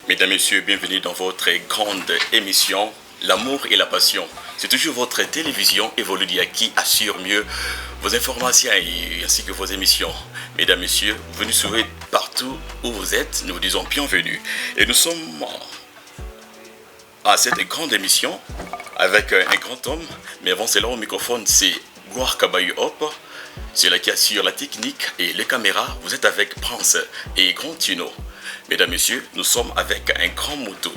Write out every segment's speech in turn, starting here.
Mesdames, Messieurs, bienvenue dans votre grande émission, L'amour et la passion. C'est toujours votre télévision Evoludia qui assure mieux vos informations ainsi que vos émissions. Mesdames, Messieurs, vous nous suivez partout où vous êtes, nous vous disons bienvenue. Et nous sommes à cette grande émission avec un grand homme, mais avant cela au microphone, c'est Gloire Kabayou Hop. C'est là qui assure la technique et les caméras. Vous êtes avec Prince et Grand Tino. Mesdames, Messieurs, nous sommes avec un grand moto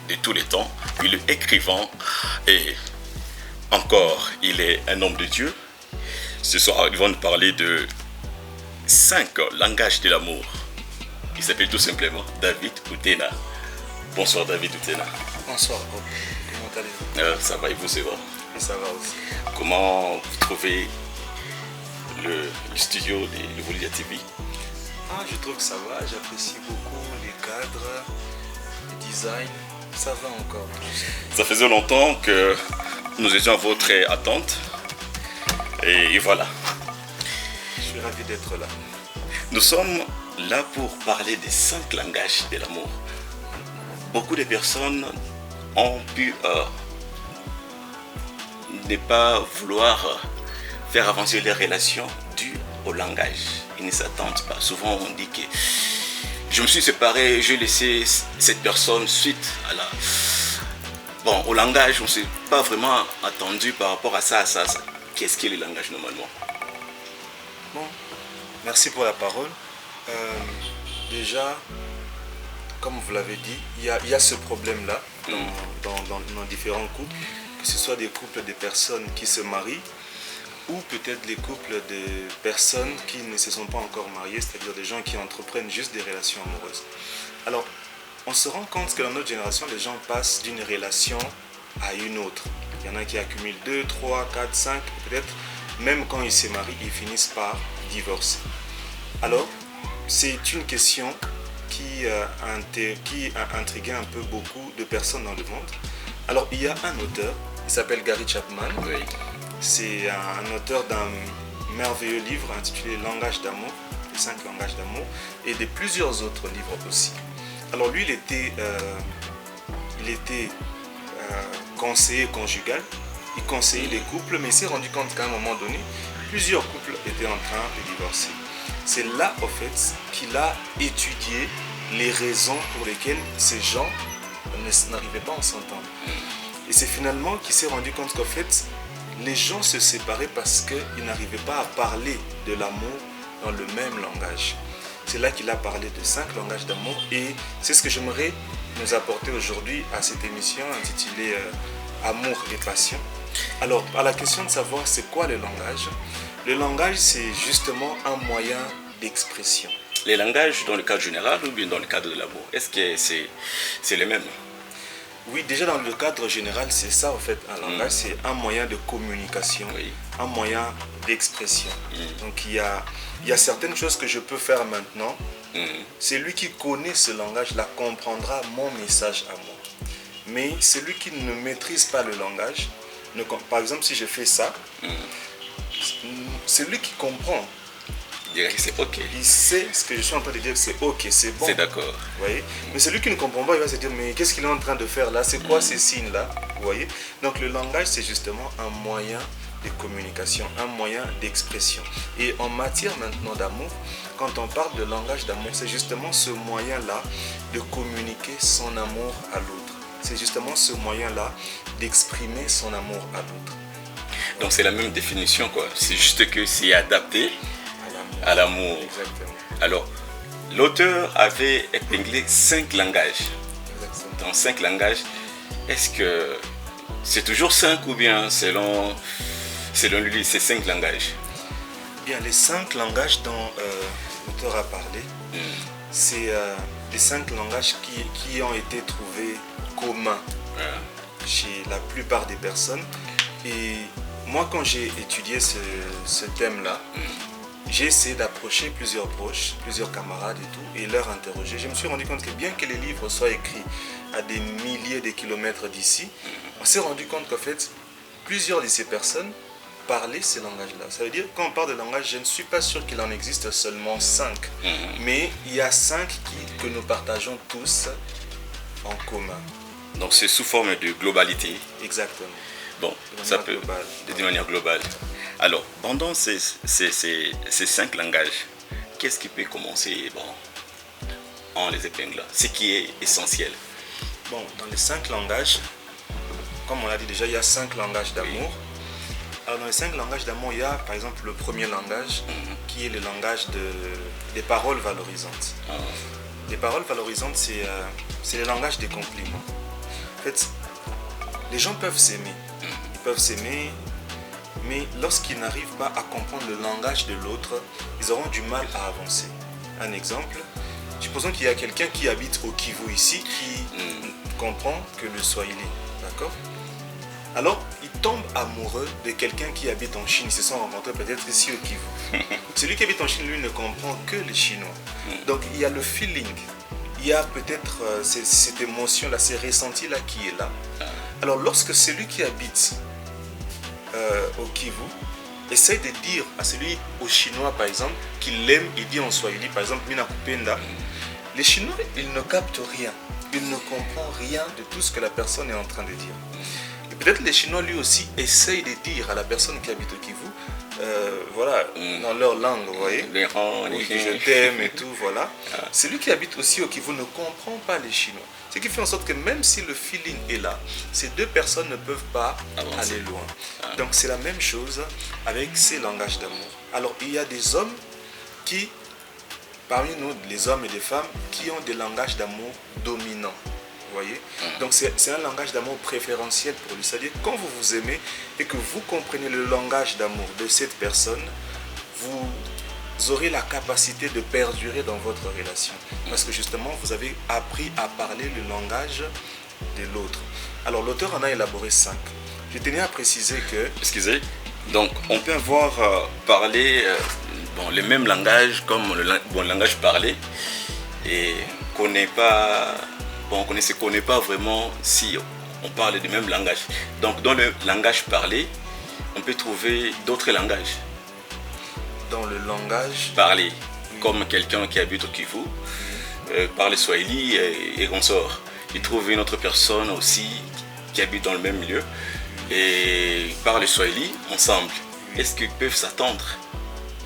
de tous les temps. Il est écrivain et encore, il est un homme de Dieu. Ce soir, ils vont nous parler de 5 langages de l'amour. Il s'appelle tout simplement David Outena. Bonsoir David Outena. Bonsoir, comment allez-vous? Ça va et vous, c'est bon? Ça va aussi. Comment vous trouvez le studio de Evoludia TV? Je trouve que ça va, j'apprécie beaucoup les cadres, le design, ça va encore. Ça faisait longtemps que nous étions à votre attente et voilà. Je suis ravi d'être là. Nous sommes là pour parler des 5 langages de l'amour. Beaucoup de personnes ont pu ne pas vouloir faire avancer les relations dues au langage. Ils ne s'attendent pas. Souvent on dit que je me suis séparé, j'ai laissé cette personne suite à la... Bon, au langage, on ne s'est pas vraiment attendu par rapport à ça, Qu'est-ce qu'est le langage normalement? Bon, merci pour la parole. Déjà, comme vous l'avez dit, il y a ce problème-là dans différents couples, que ce soit des couples de personnes qui se marient, ou peut-être les couples de personnes qui ne se sont pas encore mariées, c'est-à-dire des gens qui entreprennent juste des relations amoureuses. Alors, on se rend compte que dans notre génération, les gens passent d'une relation à une autre. Il y en a qui accumulent 2, 3, 4, 5, peut-être même quand ils se marient, ils finissent par divorcer. Alors, c'est une question qui a intrigué un peu beaucoup de personnes dans le monde. Alors, il y a un auteur, il s'appelle Gary Chapman. Oui. C'est un auteur d'un merveilleux livre intitulé Langage d'amour, les 5 langages d'amour, et de plusieurs autres livres aussi. Alors lui, il était conseiller conjugal, il conseillait les couples, mais il s'est rendu compte qu'à un moment donné, plusieurs couples étaient en train de divorcer. C'est là, au fait, qu'il a étudié les raisons pour lesquelles ces gens n'arrivaient pas à s'entendre. Et c'est finalement qu'il s'est rendu compte qu'en fait, les gens se séparaient parce qu'ils n'arrivaient pas à parler de l'amour dans le même langage. C'est là qu'il a parlé de 5 langages d'amour et c'est ce que j'aimerais nous apporter aujourd'hui à cette émission intitulée Amour et passion. Alors, à la question de savoir c'est quoi le langage, c'est justement un moyen d'expression. Les langages dans le cadre général ou bien dans le cadre de l'amour, est-ce que c'est les mêmes? Oui, déjà dans le cadre général, c'est ça en fait, un langage, c'est un moyen de communication, oui. Un moyen d'expression. Donc il y a certaines choses que je peux faire maintenant. Celui qui connaît ce langage-là comprendra mon message à moi. Mais celui qui ne maîtrise pas le langage, par exemple si je fais ça, celui qui comprend, c'est ok. Il sait ce que je suis en train de dire, c'est ok, c'est bon. C'est d'accord. Vous voyez? Mais celui qui ne comprend pas, il va se dire, mais qu'est-ce qu'il est en train de faire là? C'est quoi ces signes-là? Vous voyez? Donc le langage, c'est justement un moyen de communication, un moyen d'expression. Et en matière maintenant d'amour, quand on parle de langage d'amour, c'est justement ce moyen-là de communiquer son amour à l'autre. C'est justement ce moyen-là d'exprimer son amour à l'autre. Donc c'est la même définition, quoi. C'est juste que c'est adapté à l'amour. Exactement. Alors, l'auteur avait épinglé 5 langages. Exactement. Dans 5 langages, est-ce que c'est toujours 5 ou bien selon lui, c'est 5 langages? Bien, les 5 langages dont l'auteur a parlé, c'est les 5 langages qui ont été trouvés communs chez la plupart des personnes. Et moi, quand j'ai étudié ce thème-là, j'ai essayé d'approcher plusieurs proches, plusieurs camarades et tout, et leur interroger. Je me suis rendu compte que bien que les livres soient écrits à des milliers de kilomètres d'ici, on s'est rendu compte qu'en fait, plusieurs de ces personnes parler ces langages-là. Ça veut dire, quand on parle de langage, je ne suis pas sûr qu'il en existe seulement 5. Mais il y a 5 que nous partageons tous en commun. Donc c'est sous forme de globalité. Exactement. Bon, ça peut de manière globale. Alors, pendant ces 5 langages, qu'est-ce qui peut commencer en les épinglant? Ce qui est essentiel. Bon, dans les 5 langages, comme on l'a dit déjà, il y a 5 langages d'amour. Alors dans les 5 langages d'amour, il y a par exemple le premier langage qui est le langage des paroles valorisantes. Les paroles valorisantes, c'est le langage des compliments. En fait, les gens peuvent s'aimer. Ils peuvent s'aimer, mais lorsqu'ils n'arrivent pas à comprendre le langage de l'autre, ils auront du mal à avancer. Un exemple, supposons qu'il y a quelqu'un qui habite au Kivu ici, qui comprend que le Swahili, d'accord? Alors, il tombe amoureux de quelqu'un qui habite en Chine. Ils se sont rencontrés peut-être ici au Kivu. Celui qui habite en Chine, lui, ne comprend que les Chinois. Donc, il y a le feeling. Il y a peut-être cette émotion-là, ce ressenti-là qui est là. Alors, lorsque celui qui habite au Kivu essaye de dire à celui au Chinois, par exemple, qu'il l'aime, il dit en Swahili, par exemple, Mina Kupenda, les Chinois, ils ne captent rien. Ils ne comprennent rien de tout ce que la personne est en train de dire. Et peut-être les Chinois, lui aussi, essayent de dire à la personne qui habite au Kivu, voilà, dans leur langue, vous voyez, oui, que je t'aime et tout, voilà. Celui qui habite aussi au Kivu ne comprend pas les Chinois. Ce qui fait en sorte que même si le feeling est là, ces deux personnes ne peuvent pas aller loin. Donc c'est la même chose avec ces langages d'amour. Alors il y a des hommes qui, parmi nous, les hommes et les femmes, qui ont des langages d'amour dominants. Vous voyez? Donc c'est un langage d'amour préférentiel pour lui. C'est-à-dire quand vous vous aimez et que vous comprenez le langage d'amour de cette personne, vous aurez la capacité de perdurer dans votre relation. Parce que justement, vous avez appris à parler le langage de l'autre. Alors l'auteur en a élaboré 5. Je tenais à préciser que... Excusez, donc on peut avoir parlé le même langage comme le langage parlé et qu'on n'est pas... on ne se connaît pas vraiment si on parle du même langage. Donc dans le langage parlé, on peut trouver d'autres langages. Dans le langage parlé, comme quelqu'un qui habite au Kivu, parle Swahili et on sort. Il trouve une autre personne aussi qui habite dans le même milieu et parle Swahili ensemble. Est-ce qu'ils peuvent s'attendre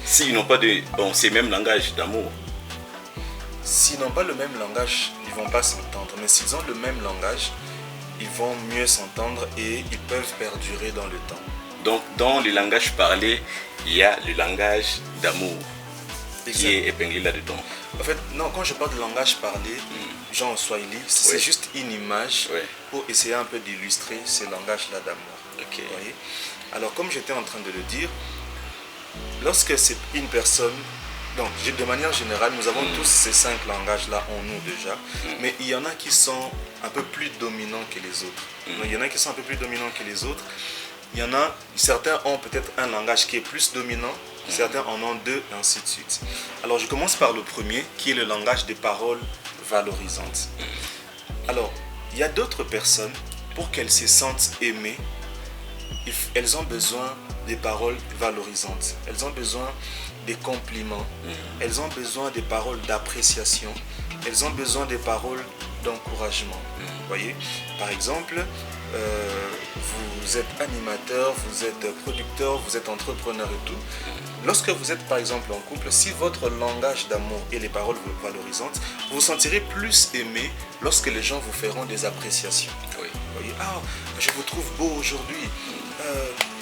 s'ils n'ont pas ces mêmes langages d'amour? S'ils n'ont pas le même langage, ils ne vont pas s'entendre. Mais s'ils ont le même langage, ils vont mieux s'entendre et ils peuvent perdurer dans le temps. Donc, dans le langage parlé, il y a le langage d'amour qui est épinglé là-dedans. En fait, non, quand je parle de langage parlé, genre en Swahili, c'est juste une image pour essayer un peu d'illustrer ces langages-là d'amour. Okay. Vous voyez? Alors, comme j'étais en train de le dire, lorsque c'est une personne... Donc, de manière générale, nous avons tous ces 5 langages-là en nous déjà, mais il y en a qui sont un peu plus dominants que les autres. Donc, il y en a qui sont un peu plus dominants que les autres. Il y en a, certains ont peut-être un langage qui est plus dominant, certains en ont 2, et ainsi de suite. Alors, je commence par le premier, qui est le langage des paroles valorisantes. Alors, il y a d'autres personnes, pour qu'elles se sentent aimées, elles ont besoin des paroles valorisantes. Elles ont besoin des compliments, elles ont besoin des paroles d'appréciation, elles ont besoin des paroles d'encouragement. Vous voyez, par exemple, vous êtes animateur, vous êtes producteur, vous êtes entrepreneur et tout. Lorsque vous êtes par exemple en couple, si votre langage d'amour est les paroles valorisantes, vous vous sentirez plus aimé lorsque les gens vous feront des appréciations. Oui. Vous voyez, ah, je vous trouve beau aujourd'hui.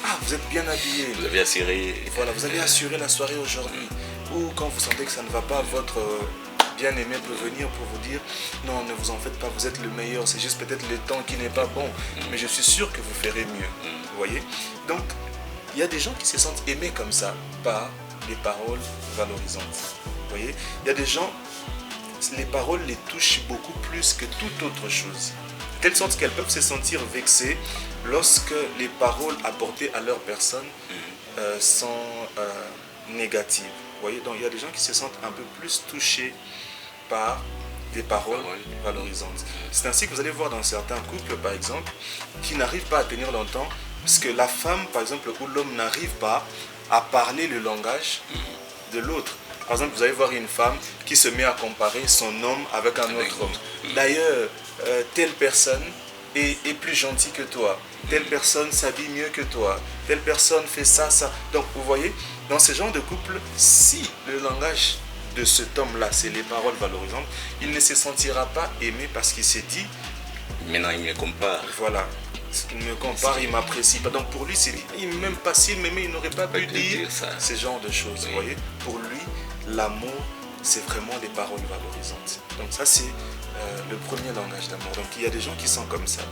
Ah, vous êtes bien habillé. Vous avez assuré. Voilà, vous avez assuré la soirée aujourd'hui. Ou quand vous sentez que ça ne va pas, votre bien-aimé peut venir pour vous dire non, ne vous en faites pas, vous êtes le meilleur. C'est juste peut-être le temps qui n'est pas bon, mais je suis sûr que vous ferez mieux. Vous voyez? Donc, il y a des gens qui se sentent aimés comme ça par les paroles valorisantes. Vous voyez? Il y a des gens, les paroles les touchent beaucoup plus que toute autre chose. De telle sorte qu'elles peuvent se sentir vexées lorsque les paroles apportées à leur personne sont négatives. Vous voyez, donc il y a des gens qui se sentent un peu plus touchés par des paroles valorisantes. C'est ainsi que vous allez voir dans certains couples, par exemple, qui n'arrivent pas à tenir longtemps Parce que la femme, par exemple, où l'homme n'arrive pas à parler le langage de l'autre. Par exemple, vous allez voir une femme qui se met à comparer son homme avec un autre homme. D'ailleurs, telle personne est plus gentille que toi. Telle personne s'habille mieux que toi. Telle personne fait ça, ça. Donc, vous voyez, dans ce genre de couple, si le langage de cet homme-là, c'est les paroles valorisantes, il ne se sentira pas aimé parce qu'il s'est dit... Maintenant, il me compare. Voilà. Il me compare, il ne m'apprécie pas. Donc, pour lui, il m'aime pas. S'il m'aimait, il n'aurait pas pu dire ce genre de choses. Vous voyez, pour lui, l'amour, c'est vraiment des paroles valorisantes. Donc, ça, c'est le premier langage d'amour. Donc, il y a des gens qui sont comme ça.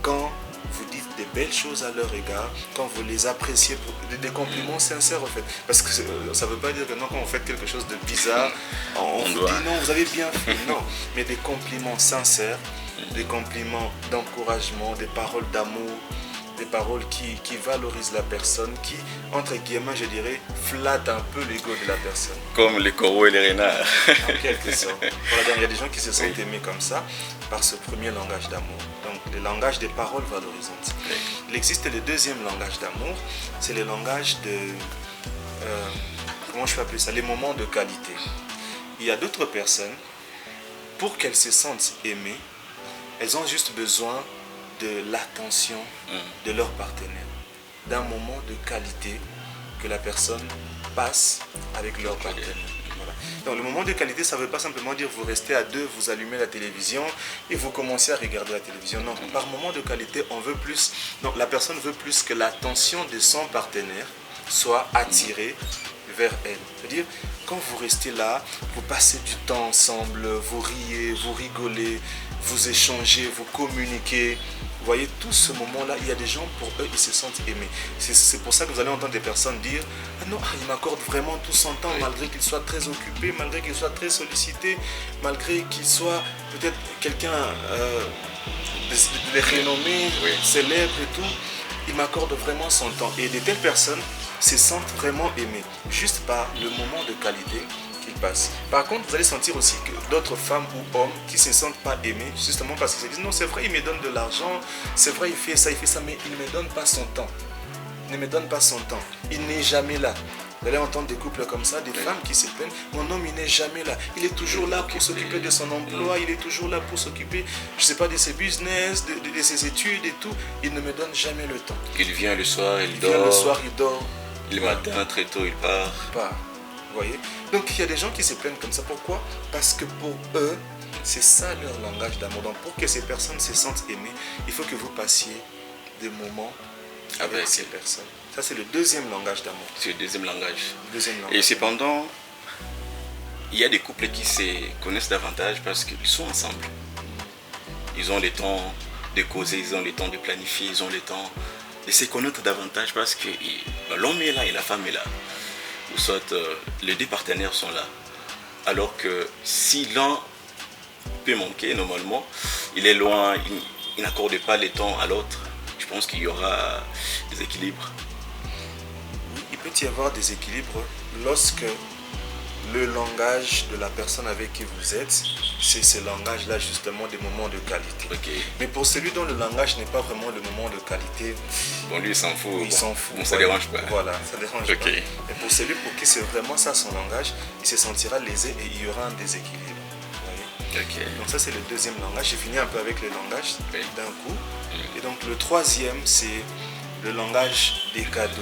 Quand vous dites des belles choses à leur égard, quand vous les appréciez, des compliments sincères en fait. Parce que ça ne veut pas dire que non, quand vous faites quelque chose de bizarre, on vous dit non, vous avez bien fait. Non, mais des compliments sincères, des compliments d'encouragement, des paroles d'amour, des paroles qui valorisent la personne, qui, entre guillemets, je dirais, flattent un peu l'ego de la personne. Comme les coraux et les renards. En quelque sorte. Voilà, il y a des gens qui se sentent aimés comme ça, par ce premier langage d'amour. Donc, le langage des paroles valorisantes. Il existe le deuxième langage d'amour, c'est le langage de... comment je peux appeler ça? Les moments de qualité. Il y a d'autres personnes, pour qu'elles se sentent aimées, elles ont juste besoin de l'attention de leur partenaire, d'un moment de qualité que la personne passe avec leur partenaire. Voilà. Donc le moment de qualité, ça ne veut pas simplement dire vous restez à deux, vous allumez la télévision et vous commencez à regarder la télévision. Non, par moment de qualité, on veut plus. Donc la personne veut plus que l'attention de son partenaire soit attirée vers elle. C'est-à-dire, quand vous restez là, vous passez du temps ensemble, vous riez, vous rigolez, vous échangez, vous communiquez. Vous voyez, tout ce moment-là, il y a des gens, pour eux, ils se sentent aimés. C'est pour ça que vous allez entendre des personnes dire « Ah non, il m'accorde vraiment tout son temps, malgré qu'il soit très occupé, malgré qu'il soit très sollicité, malgré qu'il soit peut-être quelqu'un de renommé, célèbre et tout. Il m'accorde vraiment son temps. » Et de telles personnes se sentent vraiment aimées, juste par le moment de qualité qu'il passe. Par contre, vous allez sentir aussi que d'autres femmes ou hommes qui ne se sentent pas aimés, justement parce qu'ils se disent non, c'est vrai, il me donne de l'argent, c'est vrai, il fait ça, mais il ne me donne pas son temps. Il ne me donne pas son temps. Il n'est jamais là. Vous allez entendre des couples comme ça, des femmes qui se plaignent. Mon homme, il n'est jamais là. Il est toujours là pour s'occuper de son emploi. Il est toujours là pour s'occuper, je ne sais pas, de ses business, de ses études et tout. Il ne me donne jamais le temps. Il vient le soir, il dort. Vient le soir, il dort. Le matin, très tôt, il part. Vous voyez? Donc il y a des gens qui se plaignent comme ça. Pourquoi? Parce que pour eux, c'est ça leur langage d'amour. Donc pour que ces personnes se sentent aimées, il faut que vous passiez des moments avec ces personnes. Ça, c'est le deuxième langage d'amour. C'est le deuxième langage. Et cependant, il y a des couples qui se connaissent davantage parce qu'ils sont ensemble. Ils ont le temps de causer, ils ont le temps de planifier, ils ont le temps de se connaître davantage parce que l'homme est là et la femme est là. Ou soit les deux partenaires sont là. Alors que si l'un peut manquer, normalement, il est loin, il n'accorde pas le temps à l'autre, je pense qu'il y aura des équilibres. Oui, il peut y avoir des équilibres lorsque le langage de la personne avec qui vous êtes, c'est ce langage-là justement des moments de qualité. Mais pour celui dont le langage n'est pas vraiment le moment de qualité, bon, lui il s'en fout. Il s'en fout. Bon, ça ne dérange pas. Voilà, ça ne dérange pas. Mais pour celui pour qui c'est vraiment ça son langage, il se sentira lésé et il y aura un déséquilibre. Donc ça c'est le deuxième langage. J'ai fini un peu avec le langage d'un coup. Et donc le troisième c'est le langage des cadeaux,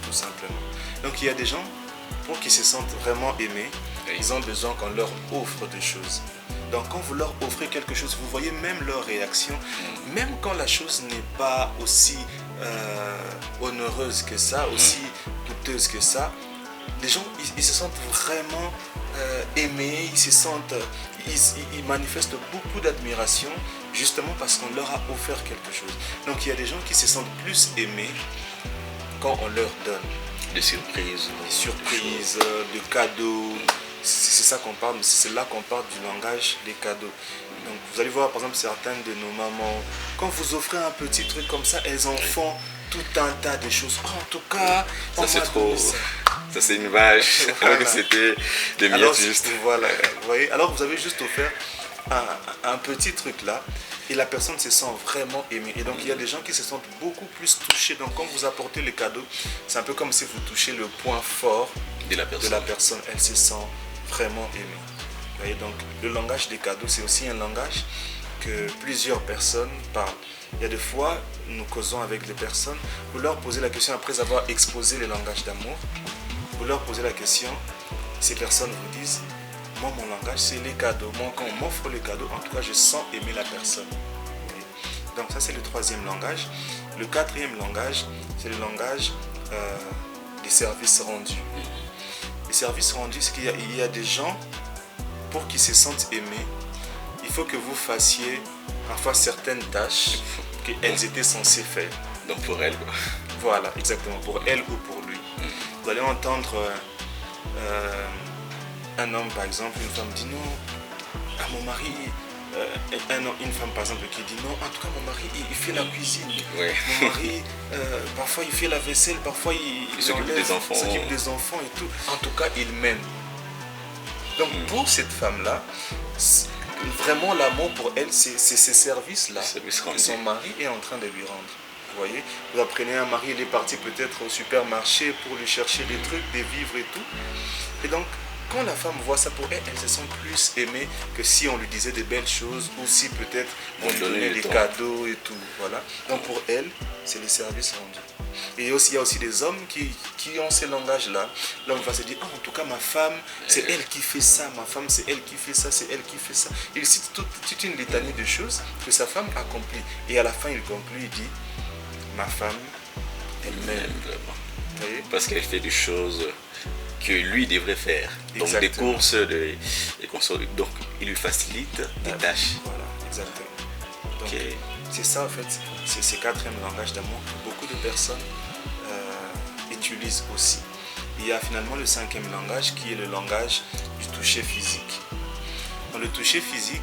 tout simplement. Donc il y a des gens pour qu'ils se sentent vraiment aimés, ils ont besoin qu'on leur offre des choses. Donc quand vous leur offrez quelque chose, vous voyez même leur réaction, même quand la chose n'est pas aussi onéreuse que ça, aussi coûteuse que ça, les gens ils se sentent vraiment aimés, ils manifestent beaucoup d'admiration justement parce qu'on leur a offert quelque chose. Donc il y a des gens qui se sentent plus aimés quand on leur donne. Des surprises, de cadeaux. C'est ça qu'on parle, mais c'est là qu'on parle du langage des cadeaux. Donc vous allez voir par exemple certaines de nos mamans, quand vous offrez un petit truc comme ça, elles en font tout un tas de choses. En tout cas, ça c'est trop. Ça c'est une vache. Alors que c'était des miettes juste. Voilà. Vous voyez, alors vous avez juste offert un petit truc là, et la personne se sent vraiment aimée. Et donc il y a des gens qui se sentent beaucoup plus touchés. Donc quand vous apportez le cadeau, c'est un peu comme si vous touchez le point fort De la personne. Elle se sent vraiment aimée. Vous voyez, donc le langage des cadeaux, c'est aussi un langage que plusieurs personnes parlent. Il y a des fois, nous causons avec des personnes, vous leur posez la question après avoir exposé le langage d'amour, vous leur posez la question, ces personnes vous disent, moi mon langage c'est les cadeaux. Moi quand on m'offre les cadeaux, en tout cas je sens aimer la personne. Vous voyez. Donc ça c'est le troisième langage. Le quatrième langage, c'est le langage des services rendus. Les services rendus, c'est qu'il y a des gens, pour qu'ils se sentent aimés, il faut que vous fassiez parfois certaines tâches qu'elles étaient censées faire. Donc pour elle, quoi. Voilà, exactement, pour elle ou pour lui. Vous allez entendre un homme, par exemple, une femme dit non, à mon mari, une femme, par exemple, qui dit non, en tout cas, mon mari, il fait la cuisine. Ouais. Mon mari, parfois, il fait la vaisselle, parfois, il s'occupe des enfants et tout. En tout cas, il m'aime. Donc, pour cette femme-là, vraiment l'amour pour elle, c'est ces services-là que son mari est en train de lui rendre. Vous voyez, vous apprenez un mari, il est parti peut-être au supermarché pour lui chercher des trucs, des vivres et tout. Et donc, quand la femme voit ça, pour elle, elle se sent plus aimée que si on lui disait des belles choses ou si peut-être on lui donnait des cadeaux et tout. Voilà. Donc pour elle, c'est les services rendus. Et il y a aussi des hommes qui ont ce langage-là. L'homme va se dire, en tout cas ma femme, c'est elle qui fait ça, ma femme c'est elle qui fait ça, c'est elle qui fait ça. Il cite toute une litanie de choses que sa femme accomplit. Et à la fin, il conclut, il dit, ma femme, elle m'aime. Parce qu'elle fait des choses que lui devrait faire. Donc exactement. des courses, des consoles. Donc il lui facilite des tâches. Voilà, exactement. Donc, Okay. c'est ça en fait, c'est ce quatrième langage d'amour que beaucoup de personnes utilisent aussi. Il y a finalement le cinquième langage qui est le langage du toucher physique. Dans le toucher physique,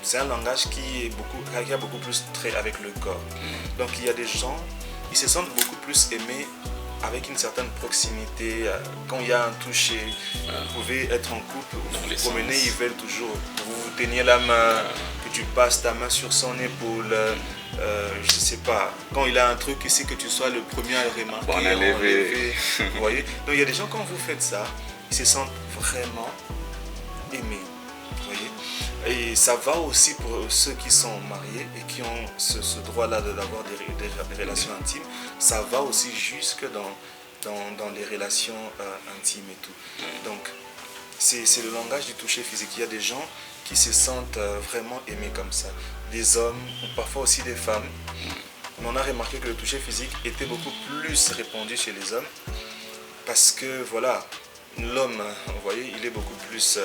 c'est un langage qui a beaucoup plus trait avec le corps. Donc il y a des gens, ils se sentent beaucoup plus aimés avec une certaine proximité. Quand il y a un toucher, vous pouvez être en couple, vous vous promenez, ils veulent toujours, vous teniez la main, que tu passes ta main sur son épaule, je sais pas, quand il a un truc ici, que tu sois le premier à le remarquer, bon, enlever. Vous voyez. Donc il y a des gens, quand vous faites ça, ils se sentent vraiment aimés. Vous voyez. Et ça va aussi pour ceux qui sont mariés et qui ont ce droit-là d'avoir des relations intimes. Ça va aussi jusque dans les relations intimes et tout. Donc, c'est le langage du toucher physique. Il y a des gens qui se sentent vraiment aimés comme ça. Des hommes, parfois aussi des femmes. Mais on a remarqué que le toucher physique était beaucoup plus répandu chez les hommes. Parce que, voilà, l'homme, vous voyez, il est beaucoup plus...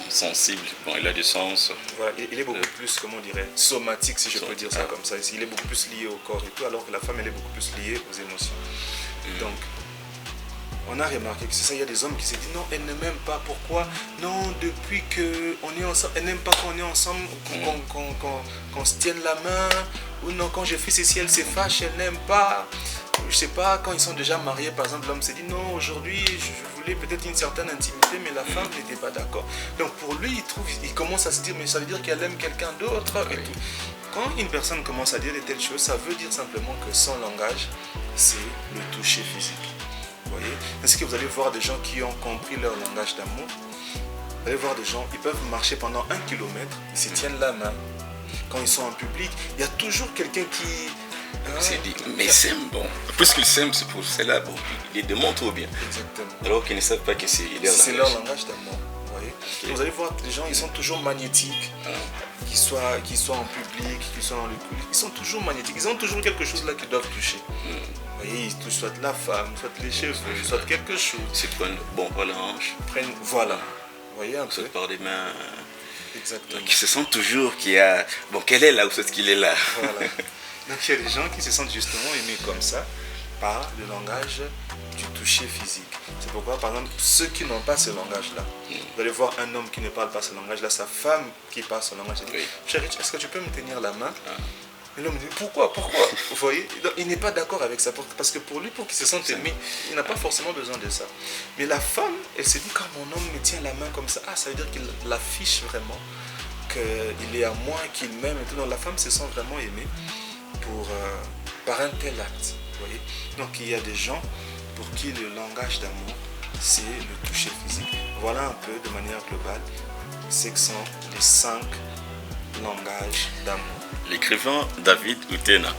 sensible, bon, il a du sens. Voilà, il est beaucoup plus, comment on dirait, somatique, si je peux dire ça comme ça. Il est beaucoup plus lié au corps et tout, alors que la femme, elle est beaucoup plus liée aux émotions. Donc, on a remarqué que c'est ça. Il y a des hommes qui se disent non, elle ne m'aime pas. Pourquoi? Non, depuis qu'on est ensemble, elle n'aime pas qu'on est ensemble, qu'on se tienne la main. Ou non, quand je fais ceci, elle se fâche, elle n'aime pas. Je sais pas, quand ils sont déjà mariés, par exemple, l'homme se dit non, aujourd'hui, je voulais peut-être une certaine intimité, mais la femme n'était pas d'accord. Donc pour lui, il commence à se dire, mais ça veut dire qu'elle aime quelqu'un d'autre et tout. Quand une personne commence à dire de telles choses, ça veut dire simplement que son langage, c'est le toucher physique. Vous voyez? Est-ce que vous allez voir des gens qui ont compris leur langage d'amour? Vous allez voir des gens, ils peuvent marcher pendant 1 kilomètre, ils se tiennent la main. Quand ils sont en public, il y a toujours quelqu'un qui... C'est dit, mais il s'aime, bon. Puisqu'il s'aime, c'est pour cela, bon, il les démontre bien. Exactement. Alors qu'ils ne savent pas que c'est leur langage d'amour. Vous voyez? Okay. Vous allez voir, les gens, ils sont toujours magnétiques. Qu'ils soient en public, qu'ils soient dans le coulisses, ils sont toujours magnétiques. Ils ont toujours quelque chose là qu'ils doivent toucher. Vous voyez, ils touchent soit la femme, soit les cheveux, soit quelque chose. C'est prennent bon par la hanche. Voilà. Vous voyez un peu. Soit par des mains. Exactement. Donc ils se sentent toujours qu'il y a... Bon, qu'elle est là ou c'est qu'il est là. Voilà. Donc il y a des gens qui se sentent justement aimés comme ça par le langage du toucher physique. C'est pourquoi, par exemple, ceux qui n'ont pas ce langage-là, vous allez voir un homme qui ne parle pas ce langage-là, sa femme qui parle ce langage, elle dit, chérie, est-ce que tu peux me tenir la main? Et l'homme dit, pourquoi? Vous voyez? Donc, il n'est pas d'accord avec ça. Parce que pour lui, pour qu'il se sente aimé, il n'a pas forcément besoin de ça. Mais la femme, elle se dit, quand mon homme me tient la main comme ça, ça veut dire qu'il l'affiche vraiment, qu'il est à moi, qu'il m'aime et tout. Donc la femme se sent vraiment aimée par un tel acte. Vous voyez? Donc il y a des gens pour qui le langage d'amour, c'est le toucher physique. Voilà un peu, de manière globale, ce que sont les 5 langages d'amour. L'écrivain David Utena.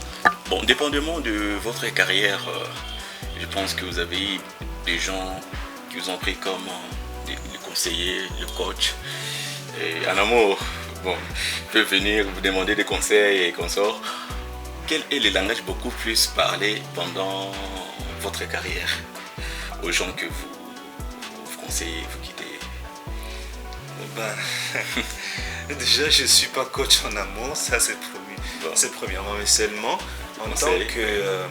Bon, dépendamment de votre carrière, je pense que vous avez eu des gens qui vous ont pris comme des conseillers, le coach. Et en amour, bon, peut venir vous demander des conseils et consorts. Quel est le langage beaucoup plus parlé pendant votre carrière aux gens que vous conseillez, vous guidez? Déjà, je ne suis pas coach en amour, ça c'est premièrement, mais seulement en tant que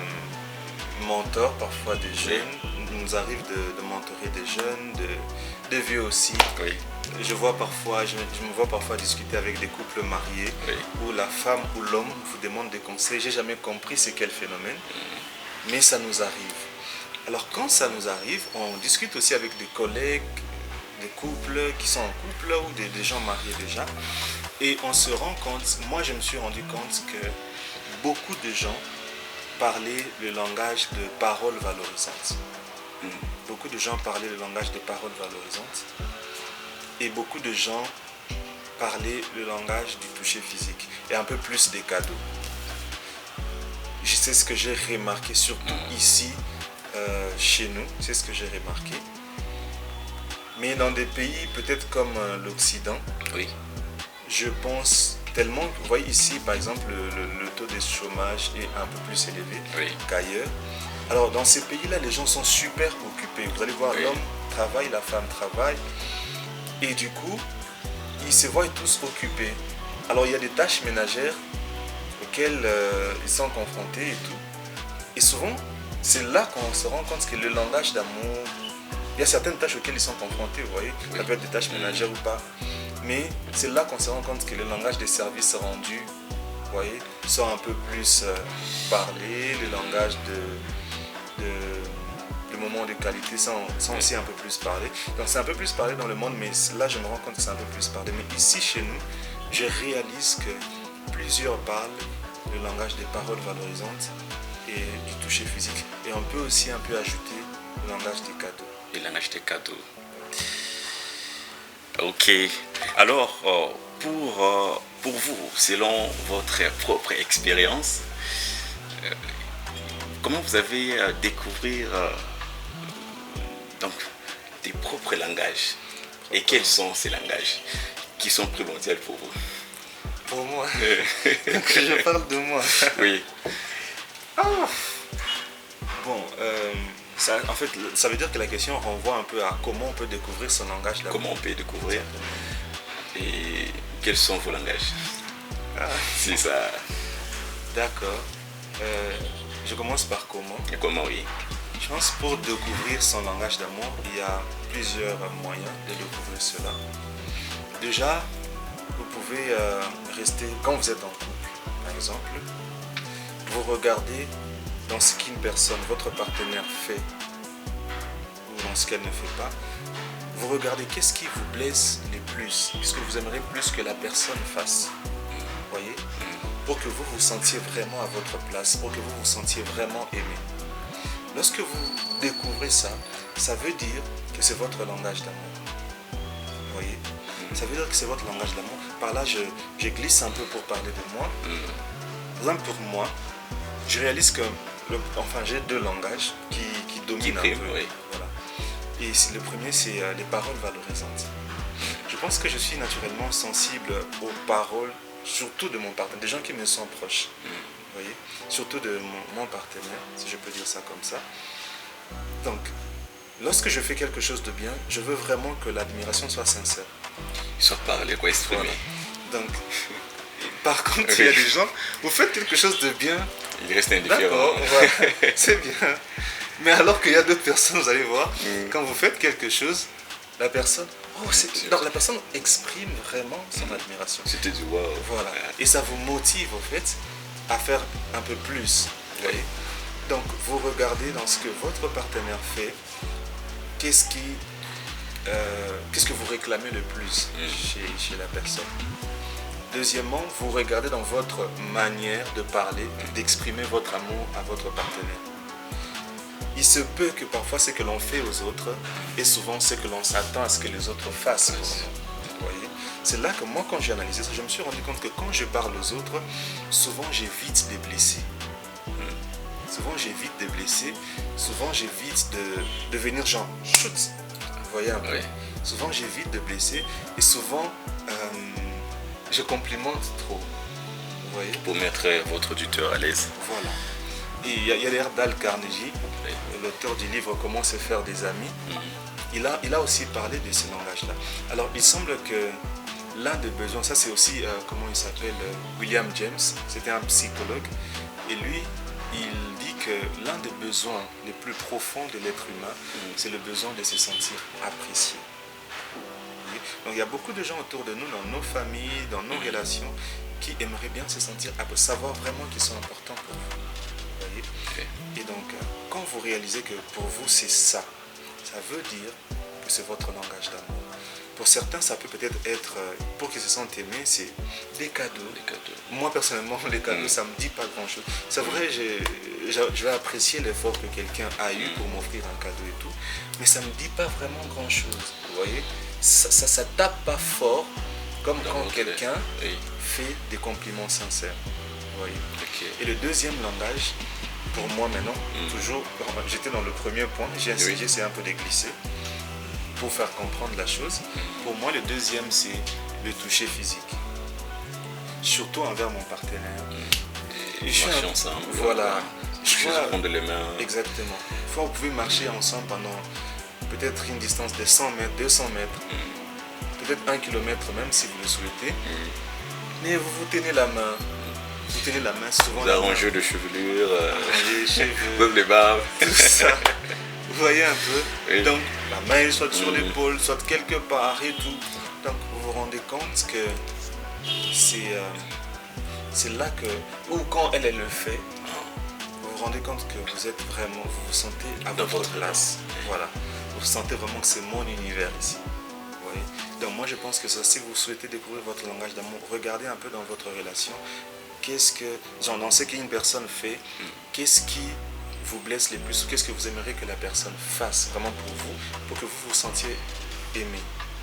mentor parfois des jeunes. Il nous arrive de mentorer des jeunes, de vieux aussi. Oui. Je me vois parfois discuter avec des couples mariés, oui, où la femme ou l'homme vous demande des conseils. J'ai jamais compris c'est quel phénomène, mais ça nous arrive. Alors quand ça nous arrive, on discute aussi avec des collègues, des couples qui sont en couple ou des gens mariés déjà, et on se rend compte, moi je me suis rendu compte que beaucoup de gens parlaient le langage de paroles valorisantes. Beaucoup de gens parlaient le langage de paroles valorisantes, et beaucoup de gens parlaient le langage du toucher physique et un peu plus des cadeaux. C'est ce que j'ai remarqué, surtout ici, chez nous, c'est ce que j'ai remarqué. Mais dans des pays peut-être comme l'Occident, oui, je pense tellement, vous voyez ici par exemple le taux de chômage est un peu plus élevé, oui, qu'ailleurs. Alors dans ces pays-là, les gens sont super occupés. Vous allez voir, oui, l'homme travaille, la femme travaille, et du coup, ils se voient tous occupés. Alors il y a des tâches ménagères auxquelles ils sont confrontés et tout. Et souvent, c'est là qu'on se rend compte que le langage d'amour, il y a certaines tâches auxquelles ils sont confrontés, vous voyez, oui, ça peut être des tâches ménagères ou pas. Mais c'est là qu'on se rend compte que le langage des services rendus, vous voyez, sont un peu plus parlé, le langage de moments de qualité sont aussi un peu plus parlés. Donc c'est un peu plus parlé dans le monde, mais là je me rends compte que c'est un peu plus parlé. Mais ici chez nous, je réalise que plusieurs parlent le langage des paroles valorisantes et du toucher physique. Et on peut aussi un peu ajouter le langage des cadeaux. Le langage des cadeaux. Ok. Alors, pour vous, selon votre propre expérience, comment vous avez découvert donc des propres langages? Et quels sont ces langages qui sont primordiaux pour vous? Pour moi, je parle de moi. Oui. Bon, en fait, ça veut dire que la question renvoie un peu à comment on peut découvrir son langage d'amour. Comment on peut découvrir et quels sont vos langages? C'est ça. D'accord. Je commence par comment? Et comment, oui. Je pense que pour découvrir son langage d'amour, il y a plusieurs moyens de découvrir cela. Déjà, vous pouvez rester, quand vous êtes en couple, par exemple, vous regardez dans ce qu'une personne, votre partenaire fait ou dans ce qu'elle ne fait pas. Vous regardez qu'est-ce qui vous blesse le plus, puisque vous aimeriez plus que la personne fasse. Vous voyez? Pour que vous vous sentiez vraiment à votre place, pour que vous vous sentiez vraiment aimé. Lorsque vous découvrez ça, ça veut dire que c'est votre langage d'amour. Vous voyez? Ça veut dire que c'est votre langage d'amour. Par là, je glisse un peu pour parler de moi. Par exemple, pour moi, je réalise que j'ai 2 langages qui dominent un peu. Oui. Voilà. Et le premier, c'est les paroles valorisantes. Je pense que je suis naturellement sensible aux paroles, surtout de mon partenaire, des gens qui me sont proches. Vous voyez, surtout de mon partenaire, si je peux dire ça comme ça. Donc, lorsque je fais quelque chose de bien, je veux vraiment que l'admiration soit sincère. Soit parler, quoi, exprimer. Voilà. Donc, par contre, il y a des gens, vous faites quelque chose de bien. Il reste indifférent. D'accord, voilà, c'est bien. Mais alors qu'il y a d'autres personnes, vous allez voir, quand vous faites quelque chose, la personne, la personne exprime vraiment son admiration. C'était du wow. Voilà. Et ça vous motive, en fait. à faire un peu plus. Vous voyez? Donc, vous regardez dans ce que votre partenaire fait, qu'est-ce que vous réclamez le plus chez la personne. Deuxièmement, vous regardez dans votre manière de parler, d'exprimer votre amour à votre partenaire. Il se peut que parfois ce que l'on fait aux autres est souvent ce que l'on s'attend à ce que les autres fassent pour nous. Vous voyez? C'est là que moi, quand j'ai analysé ça, je me suis rendu compte que quand je parle aux autres, souvent j'évite de blesser. Souvent j'évite de blesser, souvent j'évite de venir genre shoot. Vous voyez un peu? Souvent j'évite de blesser et souvent je complimente trop. Vous voyez? Pour mettre votre auditeur à l'aise. Voilà. Et il y a l'air Dale Carnegie, l'auteur du livre Comment se faire des amis. Il a aussi parlé de ce langage-là. Alors il semble que l'un des besoins, ça c'est aussi, comment il s'appelle, William James, c'était un psychologue. Et lui, il dit que l'un des besoins les plus profonds de l'être humain, c'est le besoin de se sentir apprécié. Donc il y a beaucoup de gens autour de nous, dans nos familles, dans nos relations, qui aimeraient bien se sentir appréciés, savoir vraiment qu'ils sont importants pour vous. Vous voyez? Et donc, quand vous réalisez que pour vous c'est ça, ça veut dire que c'est votre langage d'amour. Pour certains, ça peut peut-être être, pour qu'ils se sentent aimés, c'est des cadeaux. Moi, personnellement, les cadeaux, ça ne me dit pas grand-chose. C'est vrai, je vais apprécier l'effort que quelqu'un a eu pour m'offrir un cadeau et tout, mais ça ne me dit pas vraiment grand-chose. Vous voyez? Ça tape pas fort, comme quand quelqu'un fait des compliments sincères. Vous voyez? Et le deuxième langage, pour moi maintenant, toujours, j'étais dans le premier point, j'ai essayé, c'est un peu de glisser pour faire comprendre la chose. Pour moi, le deuxième, c'est le toucher physique. Surtout envers mon partenaire. Marcher ensemble. Voilà. Je vais prendre les mains. Exactement. Vous pouvez marcher ensemble pendant peut-être une distance de 100 mètres, 200 mètres, peut-être 1 kilomètre même si vous le souhaitez. Mais vous vous tenez la main. Vous tenez la main souvent. Vous arrangez de chevelure, les cheveux, même les barbes. tout ça. Vous voyez un peu. Donc la main est soit sur l'épaule, soit quelque part et tout. Donc vous vous rendez compte que c'est là que, ou quand elle le fait, vous vous rendez compte que vous êtes vraiment, vous vous sentez à votre place. Voilà. Vous sentez vraiment que c'est mon univers ici. Vous voyez? Donc moi je pense que ça, si vous souhaitez découvrir votre langage d'amour, regardez un peu dans votre relation. Qu'est-ce que, genre dans ce qu'une personne fait, qu'est-ce qui vous blesse le plus, ou qu'est-ce que vous aimeriez que la personne fasse vraiment pour que vous vous sentiez aimé.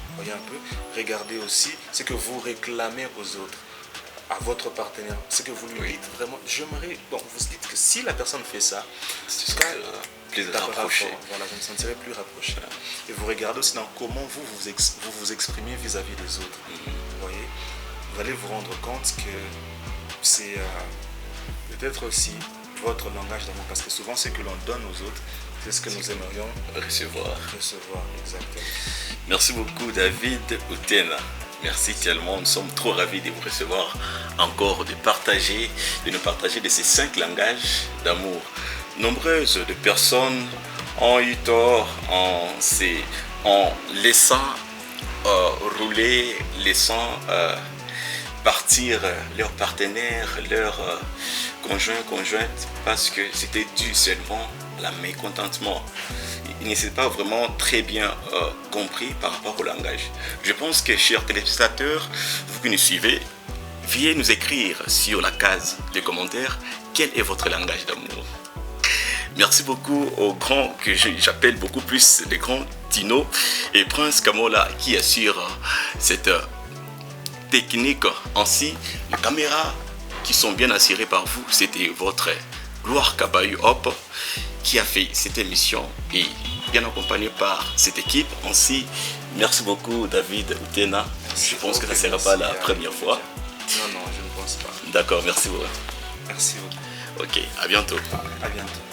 Vous voyez un peu? Regardez aussi ce que vous réclamez aux autres, à votre partenaire, ce que vous lui dites vraiment. J'aimerais, bon, vous dites que si la personne fait ça, c'est plus rapproché. Voilà, je me sentirais plus rapproché. Et vous regardez aussi dans comment vous exprimez vis-à-vis des autres. Vous voyez? Vous allez vous rendre compte que c'est peut-être aussi votre langage d'amour, parce que souvent ce que l'on donne aux autres, c'est ce que nous aimerions recevoir. Exactement. Merci beaucoup David Outena. Merci tellement, nous sommes trop ravis de vous recevoir encore, de nous partager de ces 5 langages d'amour. Nombreuses de personnes ont eu tort en laissant rouler, laissant partir leur partenaire, leur conjointe, parce que c'était dû seulement à la mécontentement. Il ne s'est pas vraiment très bien compris par rapport au langage. Je pense que, chers téléspectateurs, vous qui nous suivez, veuillez nous écrire sur la case des commentaires quel est votre langage d'amour. Merci beaucoup aux grands que j'appelle beaucoup plus les grands Tino et Prince Kamola qui assurent cette technique. Ainsi, les caméras qui sont bien assurées par vous, c'était votre Gloire Kabayu Hop qui a fait cette émission et bien accompagné par cette équipe. Ainsi, merci beaucoup David Outena. Je pense que ça ne sera pas la première fois. Non, je ne pense pas. D'accord, merci beaucoup. Merci beaucoup. Ok, à bientôt. À bientôt.